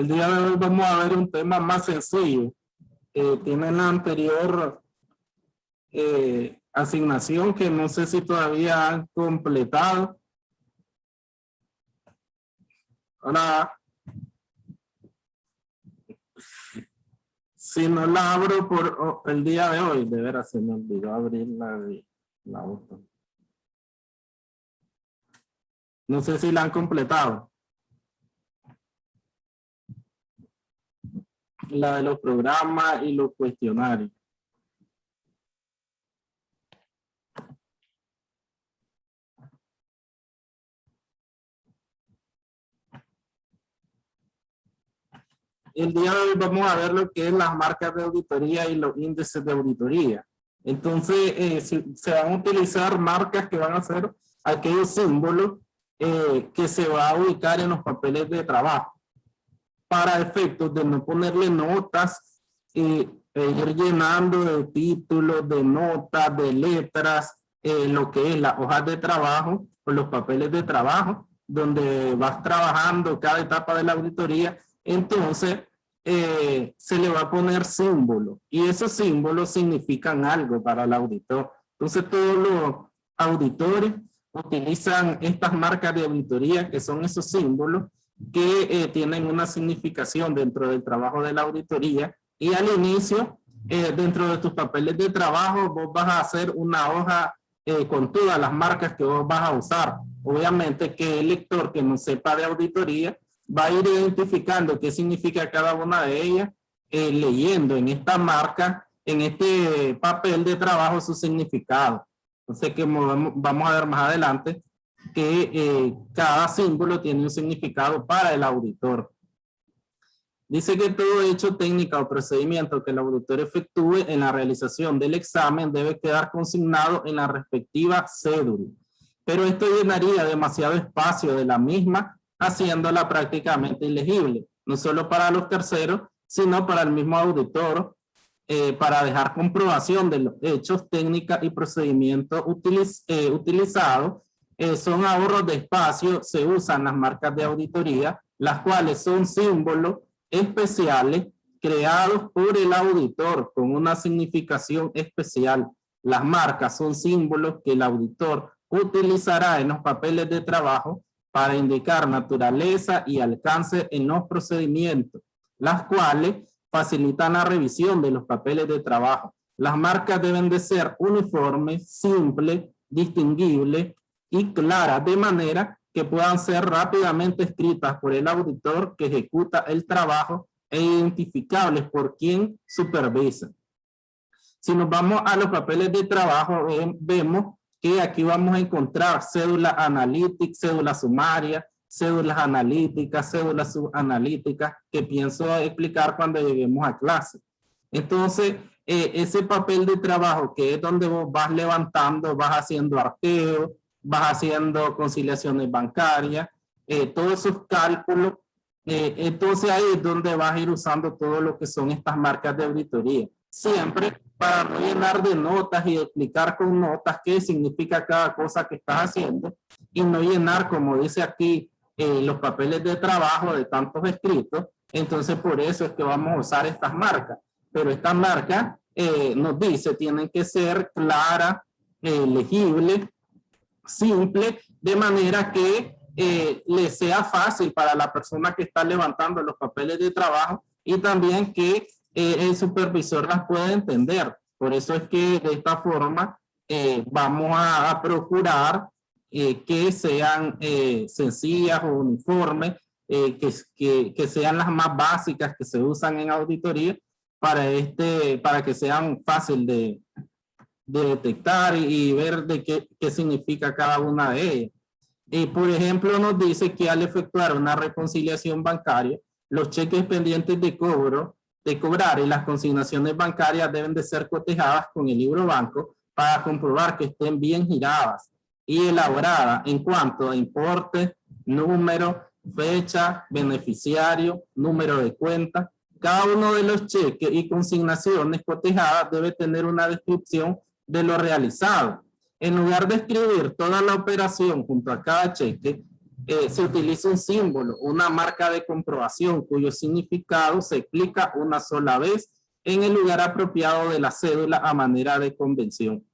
El día de hoy vamos a ver un tema más sencillo. Tienen la anterior asignación que no sé si todavía han completado. Ahora, si no la abro por el día de hoy, de veras se me olvidó abrir la otra. No sé si la han completado. La de los programas y los cuestionarios. El día de hoy vamos a ver lo que es las marcas de auditoría y los índices de auditoría. Entonces, se van a utilizar marcas que van a ser aquellos símbolos que se va a ubicar en los papeles de trabajo para efectos de no ponerle notas e ir llenando de títulos, de notas, de letras, lo que es las hojas de trabajo o los papeles de trabajo, donde vas trabajando cada etapa de la auditoría. Entonces, se le va a poner símbolo y esos símbolos significan algo para el auditor. Entonces, todos los auditores utilizan estas marcas de auditoría, que son esos símbolos que tienen una significación dentro del trabajo de la auditoría. Y al inicio, dentro de tus papeles de trabajo, vos vas a hacer una hoja con todas las marcas que vos vas a usar. Obviamente que el lector que no sepa de auditoría va a ir identificando qué significa cada una de ellas, leyendo en esta marca, en este papel de trabajo, su significado. Entonces, que vamos a ver más adelante que cada símbolo tiene un significado para el auditor. Dice que todo hecho, técnica o procedimiento que el auditor efectúe en la realización del examen debe quedar consignado en la respectiva cédula. Pero esto llenaría demasiado espacio de la misma, haciéndola prácticamente ilegible, no solo para los terceros, sino para el mismo auditor, para dejar comprobación de los hechos, técnicas y procedimientos utilizados. Son ahorros de espacio, se usan las marcas de auditoría, las cuales son símbolos especiales creados por el auditor con una significación especial. Las marcas son símbolos que el auditor utilizará en los papeles de trabajo para indicar naturaleza y alcance en los procedimientos, las cuales facilitan la revisión de los papeles de trabajo. Las marcas deben de ser uniformes, simples, distinguibles y claras, de manera que puedan ser rápidamente escritas por el auditor que ejecuta el trabajo e identificables por quien supervisa. Si nos vamos a los papeles de trabajo, vemos que aquí vamos a encontrar cédula analítica, cédula sumaria, cédulas analíticas, cédulas subanalíticas, que pienso explicar cuando lleguemos a clase. Entonces, ese papel de trabajo, que es donde vos vas levantando, vas haciendo arqueo, vas haciendo conciliaciones bancarias, todos esos cálculos, entonces ahí es donde vas a ir usando todo lo que son estas marcas de auditoría. Siempre para no llenar de notas y explicar con notas qué significa cada cosa que estás haciendo y no llenar, como dice aquí, los papeles de trabajo de tantos escritos. Entonces por eso es que vamos a usar estas marcas. Pero estas marcas nos dice tienen que ser claras, legibles, simples, de manera que le sea fácil para la persona que está levantando los papeles de trabajo y también que el supervisor las pueda entender. Por eso es que de esta forma vamos a procurar que sean sencillas o uniformes, que sean las más básicas que se usan en auditoría para que sean fácil de detectar y ver de qué significa cada una de ellas. Y por ejemplo nos dice que al efectuar una reconciliación bancaria, los cheques pendientes de cobrar y las consignaciones bancarias deben de ser cotejadas con el libro banco para comprobar que estén bien giradas y elaboradas en cuanto a importe, número, fecha, beneficiario, número de cuenta. Cada uno de los cheques y consignaciones cotejadas debe tener una descripción de lo realizado. En lugar de escribir toda la operación junto a cada cheque, se utiliza un símbolo, una marca de comprobación cuyo significado se explica una sola vez en el lugar apropiado de la cédula a manera de convención.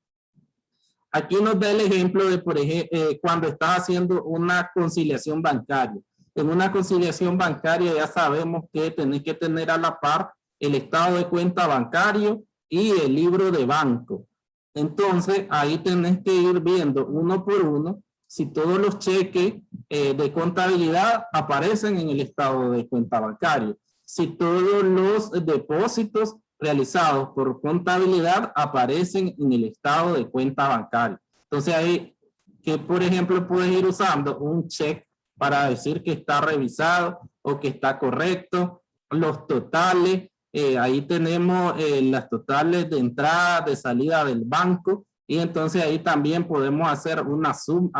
Aquí nos da el ejemplo de, por ejemplo, cuando estás haciendo una conciliación bancaria. En una conciliación bancaria ya sabemos que tenés que tener a la par el estado de cuenta bancario y el libro de banco. Entonces, ahí tenés que ir viendo uno por uno si todos los cheques de contabilidad aparecen en el estado de cuenta bancario. Si todos los depósitos realizados por contabilidad aparecen en el estado de cuenta bancaria. Entonces ahí que por ejemplo puedes ir usando un check para decir que está revisado o que está correcto, los totales, ahí tenemos las totales de entrada, de salida del banco, y entonces ahí también podemos hacer una suma,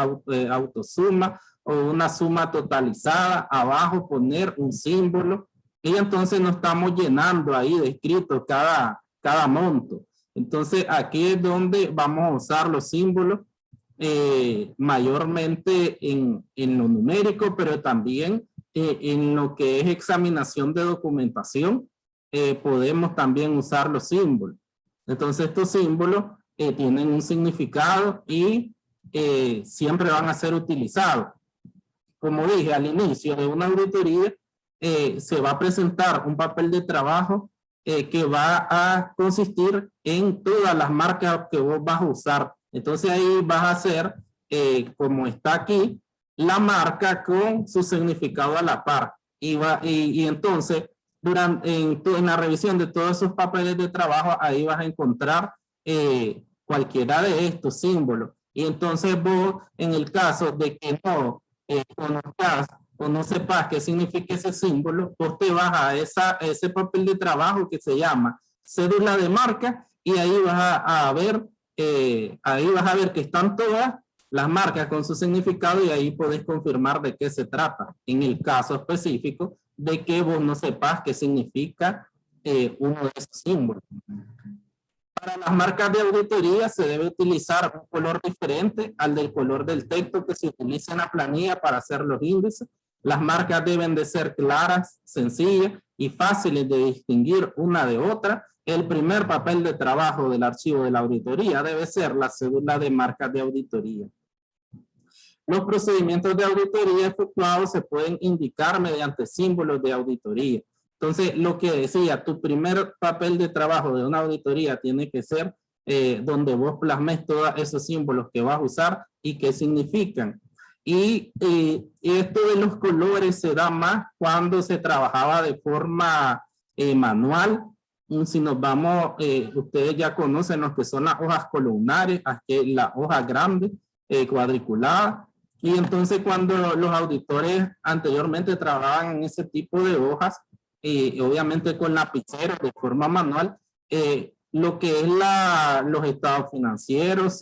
autosuma o una suma totalizada, abajo poner un símbolo, y entonces nos estamos llenando ahí de escrito cada monto. Entonces aquí es donde vamos a usar los símbolos mayormente en lo numérico, pero también en lo que es examinación de documentación, podemos también usar los símbolos. Entonces estos símbolos tienen un significado y siempre van a ser utilizados. Como dije al inicio de una auditoría, se va a presentar un papel de trabajo que va a consistir en todas las marcas que vos vas a usar. Entonces ahí vas a hacer, como está aquí, la marca con su significado a la par. Y entonces, en la revisión de todos esos papeles de trabajo, ahí vas a encontrar cualquiera de estos símbolos. Y entonces vos, en el caso de que no conozcas o no sepas qué significa ese símbolo, vos te vas a ese papel de trabajo que se llama cédula de marca, y ahí vas a ver que están todas las marcas con su significado, y ahí podés confirmar de qué se trata en el caso específico de que vos no sepas qué significa uno de esos símbolos. Para las marcas de auditoría se debe utilizar un color diferente al del color del texto que se utiliza en la planilla para hacer los índices. Las marcas deben de ser claras, sencillas y fáciles de distinguir una de otra. El primer papel de trabajo del archivo de la auditoría debe ser la cédula de marcas de auditoría. Los procedimientos de auditoría efectuados se pueden indicar mediante símbolos de auditoría. Entonces, lo que decía, tu primer papel de trabajo de una auditoría tiene que ser donde vos plasmes todos esos símbolos que vas a usar y qué significan. Y esto de los colores se da más cuando se trabajaba de forma manual. Si nos vamos, ustedes ya conocen lo que son las hojas columnares, aquí la hoja grande, cuadriculada. Y entonces cuando los auditores anteriormente trabajaban en ese tipo de hojas, obviamente con lapicero de forma manual, lo que es los estados financieros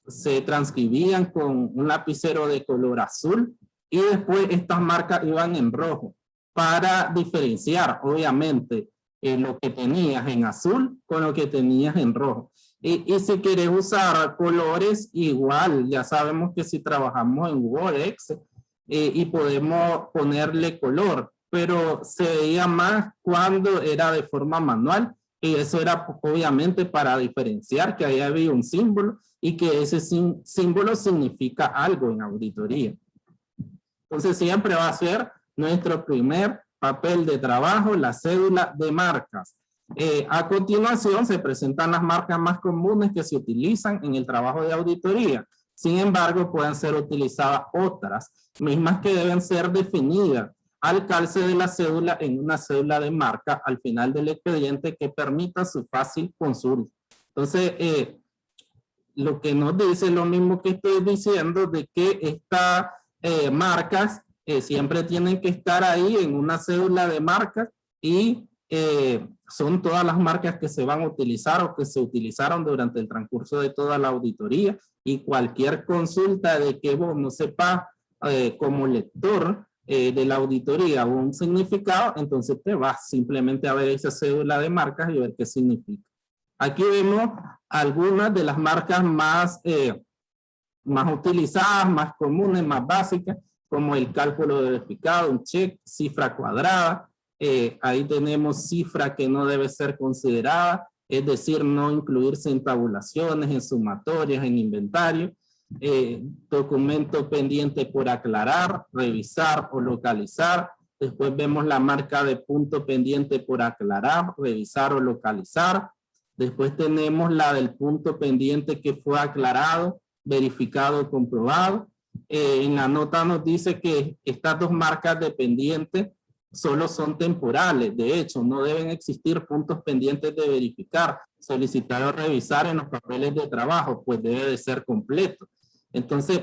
se transcribían con un lapicero de color azul, y después estas marcas iban en rojo para diferenciar obviamente lo que tenías en azul con lo que tenías en rojo. Y si quieres usar colores, igual ya sabemos que si trabajamos en Word, Excel, y podemos ponerle color, pero se veía más cuando era de forma manual, y eso era obviamente para diferenciar que ahí había un símbolo y que ese símbolo significa algo en auditoría. Entonces siempre va a ser nuestro primer papel de trabajo, la cédula de marcas. A continuación se presentan las marcas más comunes que se utilizan en el trabajo de auditoría. Sin embargo, pueden ser utilizadas otras mismas que deben ser definidas al calce de la cédula en una cédula de marca al final del expediente que permita su fácil consulta. Entonces, lo que nos dice lo mismo que estoy diciendo, de que estas marcas siempre tienen que estar ahí en una cédula de marcas, y son todas las marcas que se van a utilizar o que se utilizaron durante el transcurso de toda la auditoría, y cualquier consulta de que vos no sepas como lector de la auditoría un significado, entonces te vas simplemente a ver esa cédula de marcas y ver qué significa. Aquí vemos algunas de las marcas más utilizadas, más comunes, más básicas. como el cálculo de verificado, un check, cifra cuadrada. Ahí tenemos cifra que no debe ser considerada, es decir, no incluirse en tabulaciones, en sumatorias, en inventario. Documento pendiente por aclarar, revisar o localizar. Después vemos la marca de punto pendiente por aclarar, revisar o localizar. Después tenemos la del punto pendiente que fue aclarado, verificado o comprobado. En la nota nos dice que estas dos marcas de pendiente solo son temporales. De hecho, no deben existir puntos pendientes de verificar, solicitar o revisar en los papeles de trabajo, pues debe de ser completo. Entonces,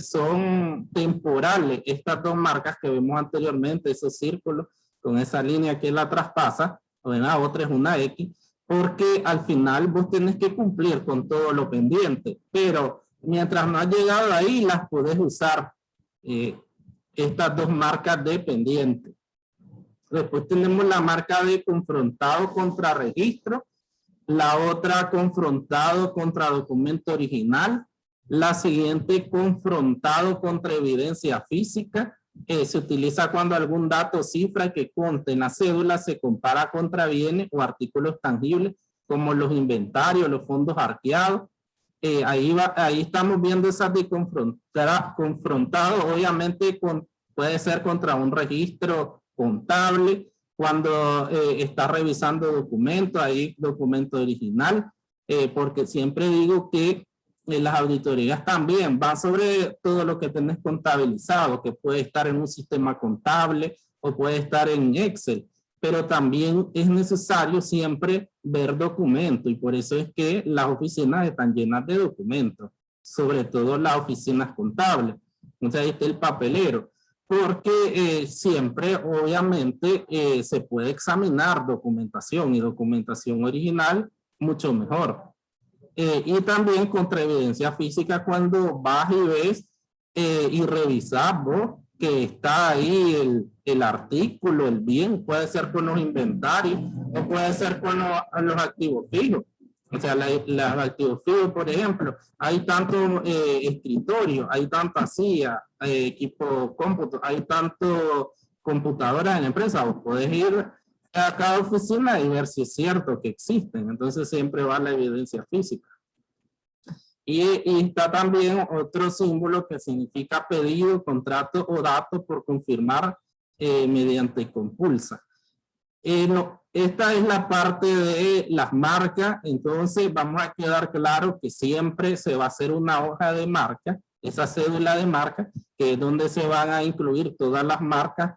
son temporales estas dos marcas que vemos anteriormente, esos círculos con esa línea que la traspasa, o en la otra es una X, porque al final vos tenés que cumplir con todo lo pendiente, pero mientras no has llegado ahí, las podés usar estas dos marcas de pendiente. Después tenemos la marca de confrontado contra registro, la otra confrontado contra documento original, la siguiente confrontado contra evidencia física. Se utiliza cuando algún dato o cifra que conste en la cédula se compara contra bienes o artículos tangibles como los inventarios, los fondos arqueados. Ahí estamos viendo esas de confrontado, obviamente puede ser contra un registro contable, cuando está revisando documentos, ahí documento original, porque siempre digo que las auditorías también van sobre todo lo que tenés contabilizado, que puede estar en un sistema contable o puede estar en Excel, pero también es necesario siempre ver documentos y por eso es que las oficinas están llenas de documentos, sobre todo las oficinas contables. Entonces ahí está el papelero, porque siempre obviamente se puede examinar documentación y documentación original mucho mejor. Y también contra evidencia física cuando vas y ves y revisas vos que está ahí el artículo, el bien, puede ser con los inventarios o puede ser con los activos fijos. O sea, los activos fijos, por ejemplo, hay tanto escritorio, hay tanta silla, equipo cómputo, hay tanto computadoras en la empresa. Vos podés ir a cada oficina y ver si es cierto que existen. Entonces siempre va la evidencia física. Y está también otro símbolo que significa pedido, contrato o dato por confirmar mediante compulsa. Esta es la parte de las marcas. Entonces vamos a quedar claro que siempre se va a hacer una hoja de marca, esa cédula de marca, que es donde se van a incluir todas las marcas,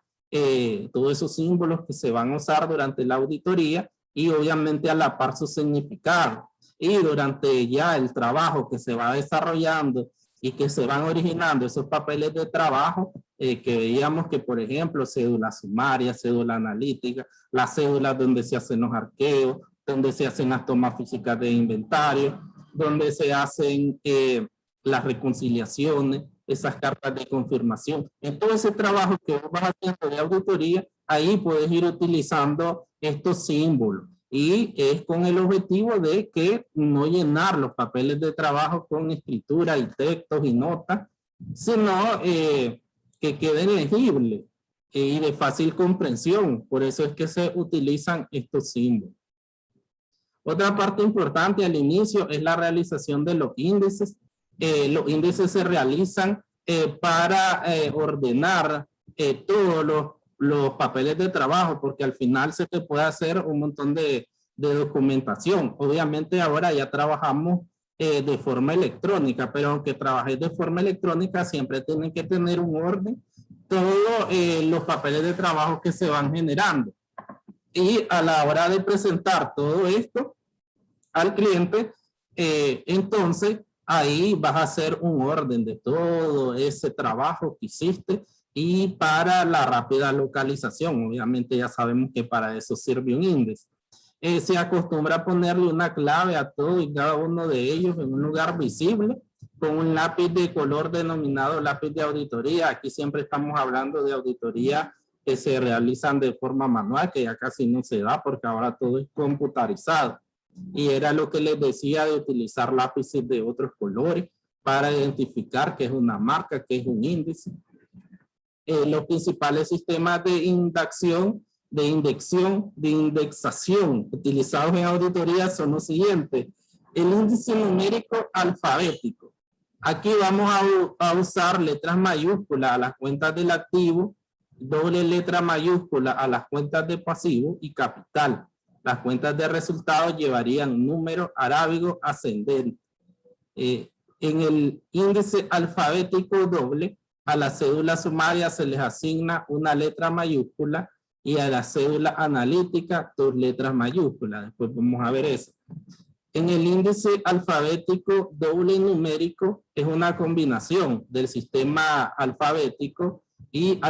todos esos símbolos que se van a usar durante la auditoría y obviamente a la par su significado. Y durante ya el trabajo que se va desarrollando y que se van originando esos papeles de trabajo, que veíamos que, por ejemplo, cédula sumaria, cédula analítica, las cédulas donde se hacen los arqueos, donde se hacen las tomas físicas de inventario, donde se hacen las reconciliaciones, esas cartas de confirmación. En todo ese trabajo que vos vas haciendo de auditoría, ahí puedes ir utilizando estos símbolos. Y es con el objetivo de que no llenar los papeles de trabajo con escritura y textos y notas, sino que queden legibles y de fácil comprensión. Por eso es que se utilizan estos símbolos. Otra parte importante al inicio es la realización de los índices. Los índices se realizan para ordenar todos los papeles de trabajo, porque al final se te puede hacer un montón de documentación. Obviamente ahora ya trabajamos de forma electrónica, pero aunque trabajes de forma electrónica, siempre tienen que tener un orden todos los papeles de trabajo que se van generando. Y a la hora de presentar todo esto al cliente, entonces ahí vas a hacer un orden de todo ese trabajo que hiciste. Y para la rápida localización, obviamente ya sabemos que para eso sirve un índice. Se acostumbra a ponerle una clave a todo y cada uno de ellos en un lugar visible con un lápiz de color denominado lápiz de auditoría. Aquí siempre estamos hablando de auditoría que se realizan de forma manual, que ya casi no se da porque ahora todo es computarizado. Y era lo que les decía de utilizar lápices de otros colores para identificar qué es una marca, qué es un índice. los principales sistemas de indexación utilizados en auditoría son los siguientes. El índice numérico alfabético. Aquí vamos a usar letras mayúsculas a las cuentas del activo, doble letra mayúscula a las cuentas de pasivo y capital. Las cuentas de resultados llevarían número arábigo ascendente. En el índice alfabético doble, a la cédula sumaria se les asigna una letra mayúscula y a la cédula analítica 2 letras mayúsculas. Después vamos a ver eso. En el índice alfabético doble numérico es una combinación del sistema alfabético y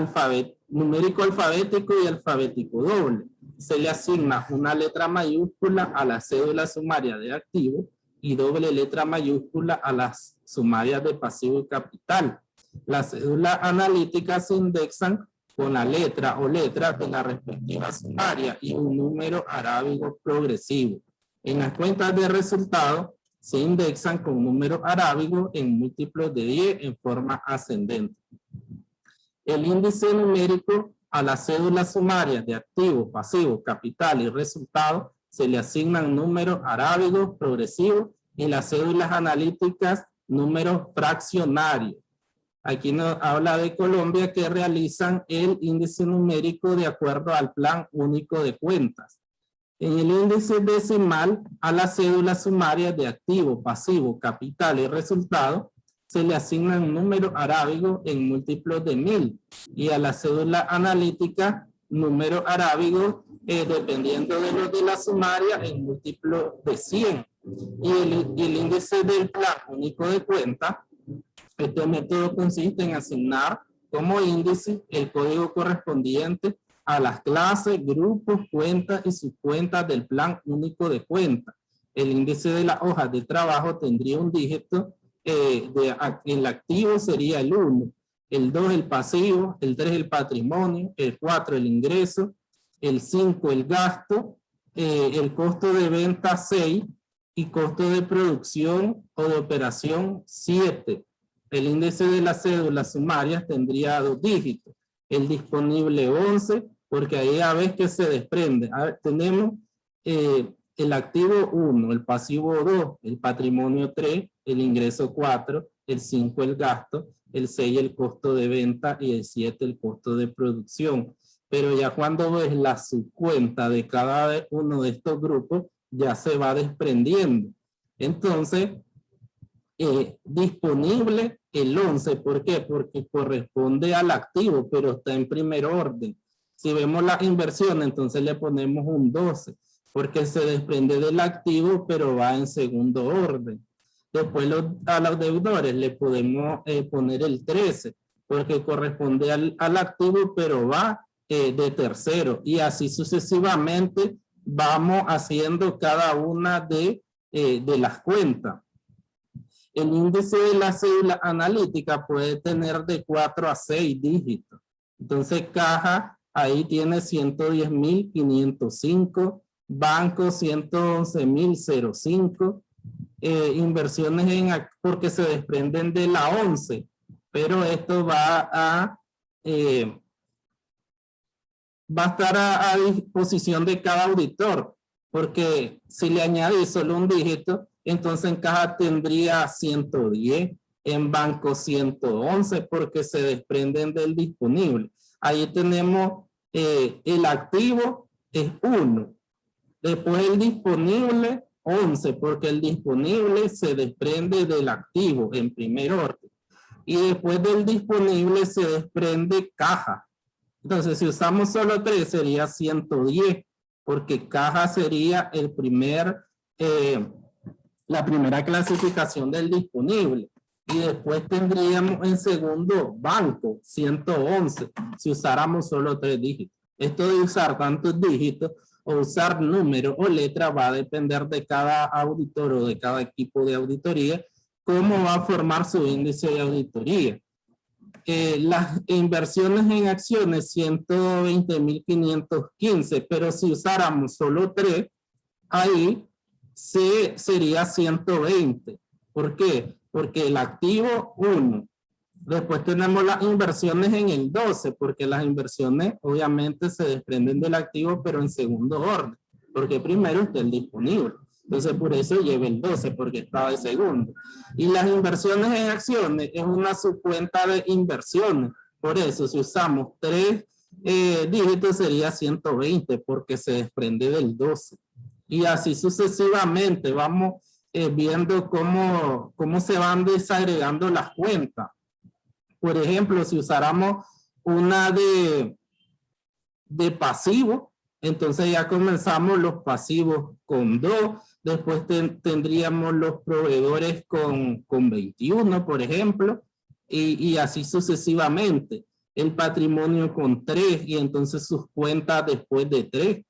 numérico alfabético y alfabético doble. Se le asigna una letra mayúscula a la cédula sumaria de activo y doble letra mayúscula a las sumarias de pasivo y capital. Las cédulas analíticas se indexan con la letra o letras de la respectiva sumaria y un número arábigo progresivo. En las cuentas de resultados se indexan con números arábigos en múltiplos de 10 en forma ascendente. El índice numérico a las cédulas sumarias de activo, pasivo, capital y resultado se le asignan números arábigos progresivos y las cédulas analíticas números fraccionarios. Aquí nos habla de Colombia que realizan el índice numérico de acuerdo al plan único de cuentas. En el índice decimal a las cédulas sumarias de activo, pasivo, capital y resultado se le asignan números arábigos en múltiplos de 1000 y a la cédula analítica números arábigos dependiendo de los de la sumaria en múltiplos de 100. Y el índice del plan único de cuenta, este método consiste en asignar como índice el código correspondiente a las clases, grupos, cuentas y subcuentas del plan único de cuenta. El índice de las hojas de trabajo tendría un dígito, el activo sería el 1, el 2 el pasivo, el 3 el patrimonio, el 4 el ingreso, el 5 el gasto, el costo de venta 6 y costo de producción o de operación 7. El índice de las cédulas sumarias tendría 2 dígitos, el disponible 11, porque ahí a veces que se desprende. A ver, tenemos el activo 1, el pasivo 2, el patrimonio 3, el ingreso 4, el 5 el gasto, el 6 el costo de venta y el 7 el costo de producción. Pero ya cuando ves la subcuenta de cada uno de estos grupos, ya se va desprendiendo. Entonces, disponible el 11, ¿por qué? Porque corresponde al activo, pero está en primer orden. Si vemos la inversión, entonces le ponemos un 12, porque se desprende del activo, pero va en segundo orden. Después a los deudores le podemos poner el 13, porque corresponde al activo, pero va de tercero. Y así sucesivamente vamos haciendo cada una de las cuentas. El índice de la cédula analítica puede tener de 4 a 6 dígitos. Entonces, caja, ahí tiene 110.505, banco 111.005, inversiones porque se desprenden de la 11, pero esto va a estar a disposición de cada auditor, porque si le añadís solo un dígito, entonces en caja tendría 110, en banco 111, porque se desprenden del disponible. Ahí tenemos el activo es 1, después el disponible 11, porque el disponible se desprende del activo en primer orden. Y después del disponible se desprende caja. Entonces, si usamos solo 3, sería 110, porque caja sería el la primera clasificación del disponible. Y después tendríamos en segundo banco, 111, si usáramos solo 3 dígitos. Esto de usar tantos dígitos o usar números o letras va a depender de cada auditor o de cada equipo de auditoría, cómo va a formar su índice de auditoría. Las inversiones en acciones 120.515, pero si usáramos solo 3, ahí sería 120. ¿Por qué? Porque el activo 1, Después tenemos las inversiones en el 12, porque las inversiones obviamente se desprenden del activo, pero en segundo orden, porque primero está el disponible. Entonces, por eso lleva el 12, porque estaba de segundo. Y las inversiones en acciones es una subcuenta de inversiones. Por eso, si usamos 3 dígitos, sería 120, porque se desprende del 12. Y así sucesivamente vamos viendo cómo se van desagregando las cuentas. Por ejemplo, si usáramos una de pasivo, entonces ya comenzamos los pasivos con 2, después tendríamos los proveedores con 21, por ejemplo, y así sucesivamente. El patrimonio con 3, y entonces sus cuentas después de 3.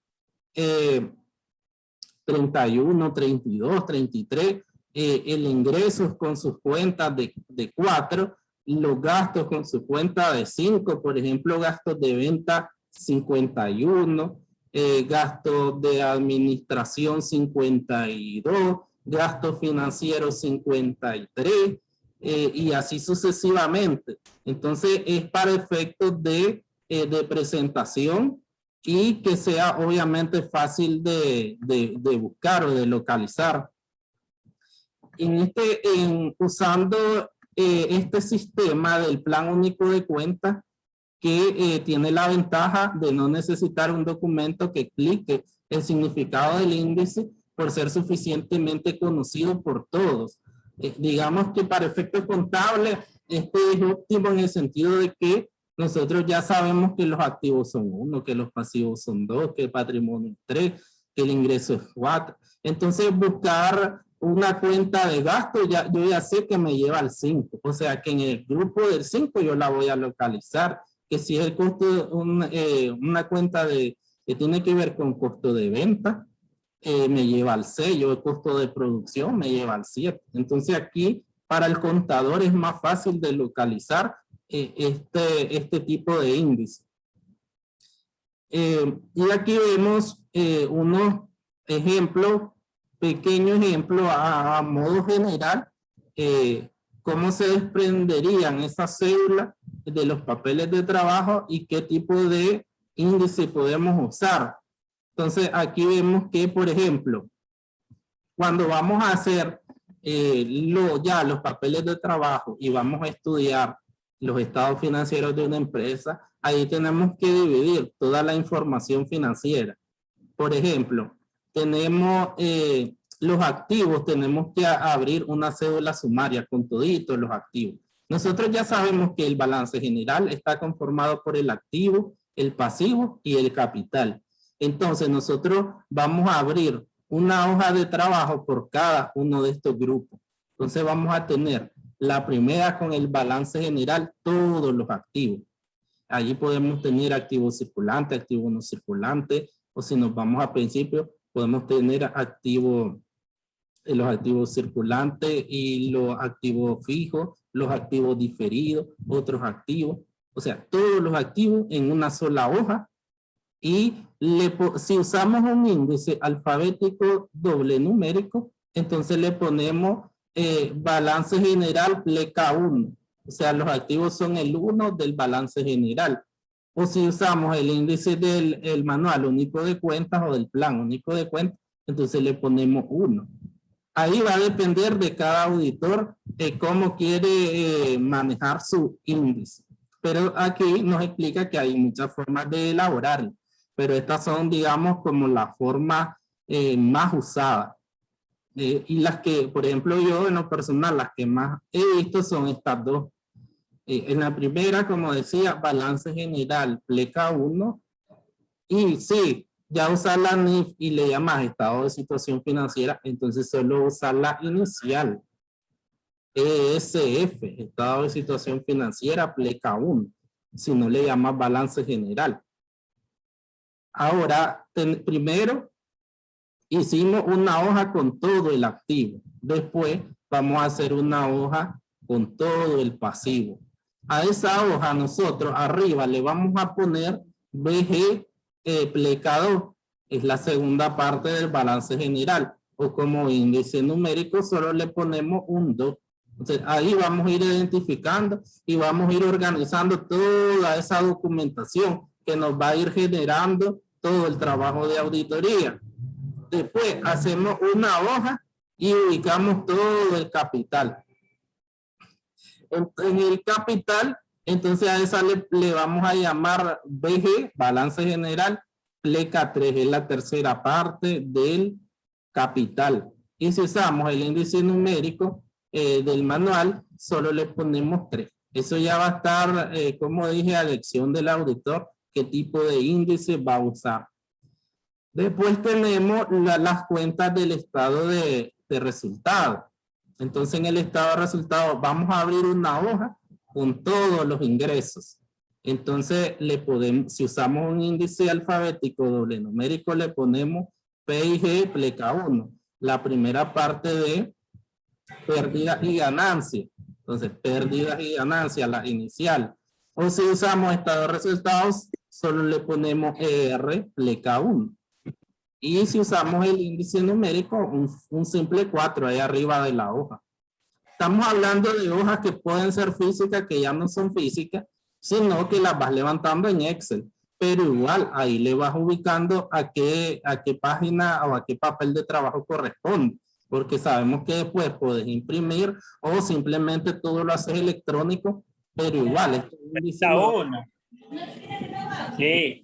31, 32, 33, el ingreso con sus cuentas de 4, los gastos con su cuenta de 5, por ejemplo, gastos de venta 51, gastos de administración 52, gastos financieros 53, y así sucesivamente. Entonces es para efectos de presentación y que sea obviamente fácil de buscar o de localizar. Usando este sistema del plan único de cuentas, que tiene la ventaja de no necesitar un documento que explique el significado del índice por ser suficientemente conocido por todos. Digamos que para efectos contables, este es óptimo en el sentido de que nosotros ya sabemos que los activos son 1, que los pasivos son 2, que el patrimonio es 3, que el ingreso es 4. Entonces buscar una cuenta de gasto, yo ya sé que me lleva al 5. O sea que en el grupo del 5 yo la voy a localizar. Que si es el costo, una cuenta que tiene que ver con costo de venta, me lleva al 6. El costo de producción me lleva al 7. Entonces aquí para el contador es más fácil de localizar este tipo de índice. Y aquí vemos unos ejemplos, pequeños ejemplos a modo general, cómo se desprenderían esas cédulas de los papeles de trabajo y qué tipo de índice podemos usar. Entonces aquí vemos que, por ejemplo, cuando vamos a hacer ya los papeles de trabajo y vamos a estudiar los estados financieros de una empresa, ahí tenemos que dividir toda la información financiera. Por ejemplo, tenemos los activos, tenemos que abrir una cédula sumaria con toditos los activos. Nosotros ya sabemos que el balance general está conformado por el activo, el pasivo y el capital. Entonces nosotros vamos a abrir una hoja de trabajo por cada uno de estos grupos. Entonces vamos a tener la primera con el balance general, todos los activos. Allí podemos tener activos circulantes, activos no circulantes, o si nos vamos a principio, podemos tener los activos circulantes y los activos fijos, los activos diferidos, otros activos. O sea, todos los activos en una sola hoja. Y si usamos un índice alfabético doble numérico, entonces le ponemos balance general pleca 1. O sea, los activos son el 1 del balance general. O si usamos el índice del manual único de cuentas o del plan único de cuentas, entonces le ponemos 1. Ahí va a depender de cada auditor cómo quiere manejar su índice. Pero aquí nos explica que hay muchas formas de elaborarlo. Pero estas son, digamos, como la forma más usada. Y las que, por ejemplo, yo en lo personal, las que más he visto son estas dos. En la primera, como decía, balance general, pleca 1. Y sí, ya usar la NIF y le llamas estado de situación financiera, entonces solo usar la inicial. ESF, estado de situación financiera, pleca 1. Si no le llamas balance general. Ahora, primero hicimos una hoja con todo el activo. Después vamos a hacer una hoja con todo el pasivo. A esa hoja nosotros arriba le vamos a poner BG pleca 2. Es la segunda parte del balance general. O como índice numérico solo le ponemos un 2. Entonces, ahí vamos a ir identificando y vamos a ir organizando toda esa documentación que nos va a ir generando todo el trabajo de auditoría. Después hacemos una hoja y ubicamos todo el capital. En el capital, entonces a esa le vamos a llamar BG, balance general. Pleca 3 es la tercera parte del capital. Y si usamos el índice numérico del manual, solo le ponemos 3. Eso ya va a estar, como dije, a elección del auditor, qué tipo de índice va a usar. Después tenemos las cuentas del estado de resultados. Entonces, en el estado de resultados vamos a abrir una hoja con todos los ingresos. Entonces, le podemos, si usamos un índice alfabético doble numérico, le ponemos PIG pleca 1. La primera parte de pérdidas y ganancias. Entonces, pérdidas y ganancias, la inicial. O si usamos estado de resultados, solo le ponemos ER pleca 1. Y si usamos el índice numérico, un simple 4 ahí arriba de la hoja. Estamos hablando de hojas que pueden ser físicas, que ya no son físicas, sino que las vas levantando en Excel. Pero igual, ahí le vas ubicando a qué página o a qué papel de trabajo corresponde. Porque sabemos que después puedes imprimir o simplemente todo lo haces electrónico, pero igual. Sí.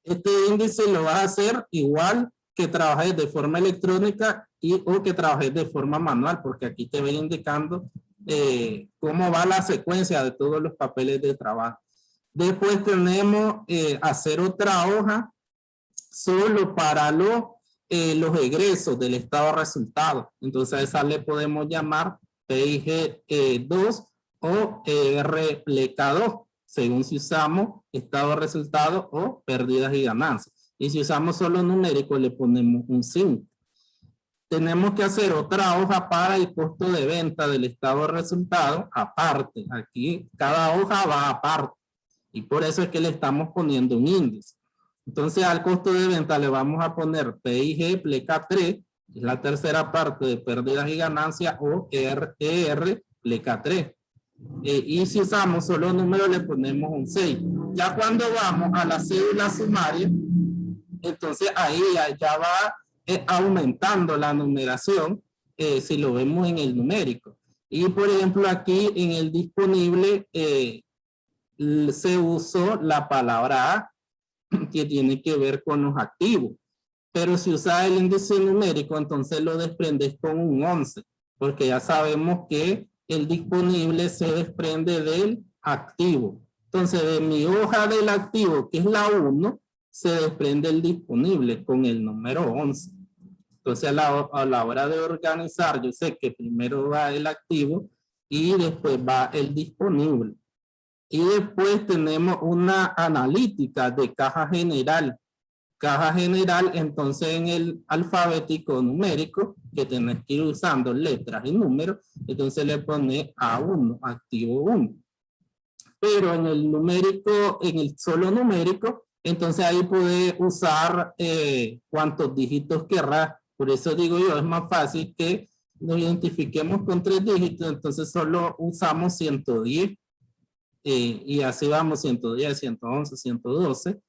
Este índice lo vas a hacer igual que trabajes de forma electrónica o que trabajes de forma manual, porque aquí te voy indicando cómo va la secuencia de todos los papeles de trabajo. Después tenemos hacer otra hoja solo para los egresos del estado de resultados. Entonces a esa le podemos llamar PIG 2 o ER pleca 2. Según si usamos estado de resultados o pérdidas y ganancias. Y si usamos solo numérico, le ponemos un 5. Tenemos que hacer otra hoja para el costo de venta del estado de resultados aparte. Aquí cada hoja va aparte. Y por eso es que le estamos poniendo un índice. Entonces al costo de venta le vamos a poner PIG pleca 3, que es la tercera parte de pérdidas y ganancias, o ER pleca 3. Y si usamos solo números le ponemos un 6. Ya cuando vamos a la cédula sumaria, entonces ahí ya va aumentando la numeración si lo vemos en el numérico. Y por ejemplo aquí en el disponible se usó la palabra A, que tiene que ver con los activos. Pero si usas el índice numérico, entonces lo desprendes con un 11, porque ya sabemos que el disponible se desprende del activo. Entonces, de mi hoja del activo, que es la 1, se desprende el disponible con el número 11. Entonces, a la hora de organizar, yo sé que primero va el activo y después va el disponible. Y después tenemos una analítica de caja general. Caja general, entonces en el alfabético numérico, que tenés que ir usando letras y números, entonces le pone A1, activo 1. Pero en el numérico, en el solo numérico, entonces ahí puede usar cuantos dígitos querrás. Por eso digo yo, es más fácil que nos identifiquemos con 3 dígitos, entonces solo usamos 110. Y así vamos 110, 111, 112.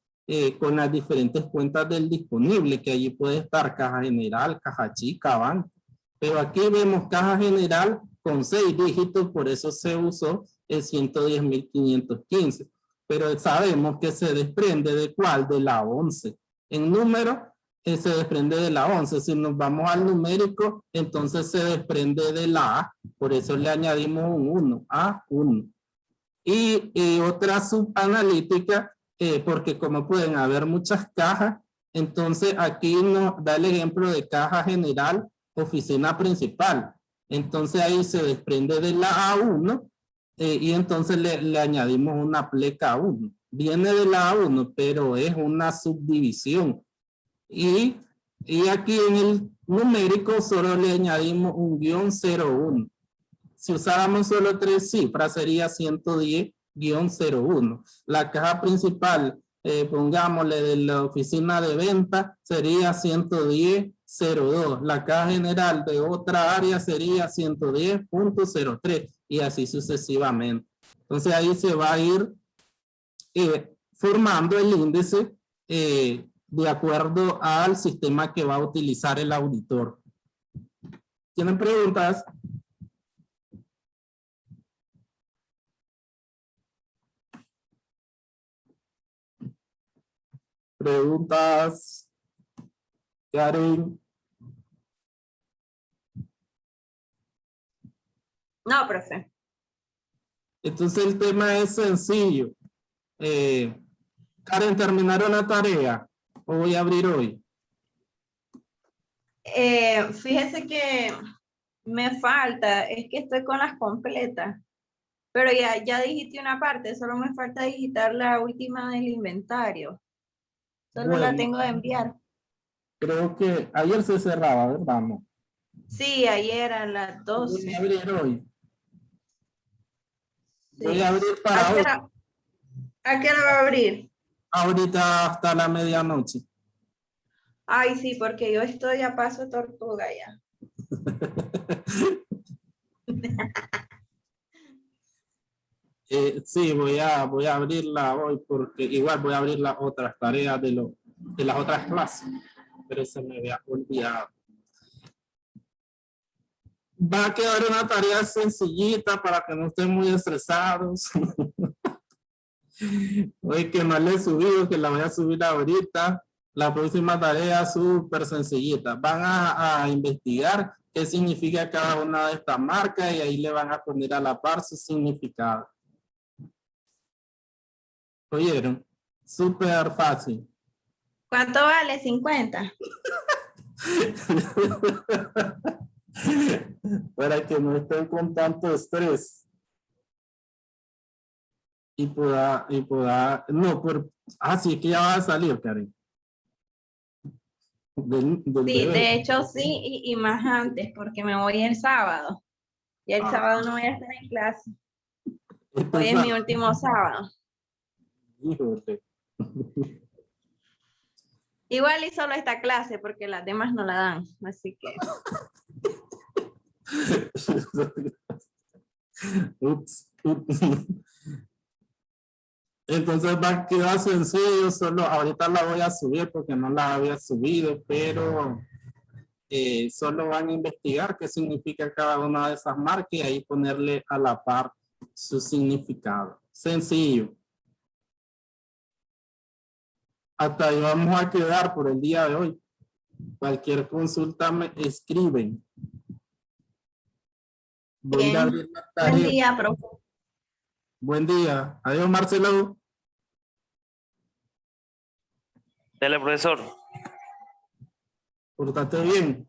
Con las diferentes cuentas del disponible, que allí puede estar caja general, caja chica, banco. Pero aquí vemos caja general con 6 dígitos, por eso se usó el 110.515. Pero sabemos que se desprende de ¿cuál? De la 11. En número se desprende de la 11. Si nos vamos al numérico, entonces se desprende de la A. Por eso le añadimos un 1, A1. Y otra subanalítica, porque como pueden haber muchas cajas, entonces aquí nos da el ejemplo de caja general, oficina principal. Entonces ahí se desprende de la A1 y entonces le añadimos una pleca 1. Viene de la A1, pero es una subdivisión. Y aquí en el numérico solo le añadimos un _01. Si usáramos solo 3 cifras, sería 110-01. La caja principal, pongámosle de la oficina de venta, sería 110-01. 110.02. La caja general de otra área sería 110.03 y así sucesivamente. Entonces ahí se va a ir formando el índice de acuerdo al sistema que va a utilizar el auditor. ¿Tienen preguntas? Preguntas. Karen. No, profe. Entonces el tema es sencillo. Karen, ¿terminaron la tarea? ¿O voy a abrir hoy? Fíjese que me falta, es que estoy con las completas. Pero ya digité una parte, solo me falta digitar la última del inventario. Solo la Bueno, tengo de enviar. creo que ayer se cerraba, ¿verdad? No. Sí, ayer a las Voy 12. a abrir hoy. Voy Sí. a abrir para hoy. ¿A qué hora va a abrir? Ahorita hasta la medianoche. Ay, sí, porque yo estoy a paso tortuga ya. Sí, voy a abrirla hoy porque igual voy a abrir las otras tareas de las otras clases, pero se me había olvidado. Va a quedar una tarea sencillita para que no estén muy estresados. Hoy que no le he subido, que la voy a subir ahorita. La próxima tarea súper sencillita. Van a investigar qué significa cada una de estas marcas y ahí le van a poner a la par su significado. ¿Oyeron? Súper fácil. ¿Cuánto vale? 50. Para que no estén con tanto estrés. Y pueda, no, pero, sí, que ya va a salir, Karen. Del Sí, bebé. de hecho sí, y más antes, porque me voy el sábado. Y el sábado no voy a estar en clase. Hoy es mi último sábado. Híjole. Igual y solo esta clase, porque las demás no la dan. Así que. Ups. Entonces va a quedar sencillo, solo ahorita la voy a subir porque no la había subido, pero solo van a investigar qué significa cada una de esas marcas y ahí ponerle a la par su significado. Sencillo. Hasta ahí vamos a quedar por el día de hoy. Cualquier consulta me escriben. Voy a ir a abrir la tarea. Buen día, profe. Buen día. Adiós, Marcelo. Dale, profesor. Pórtate bien.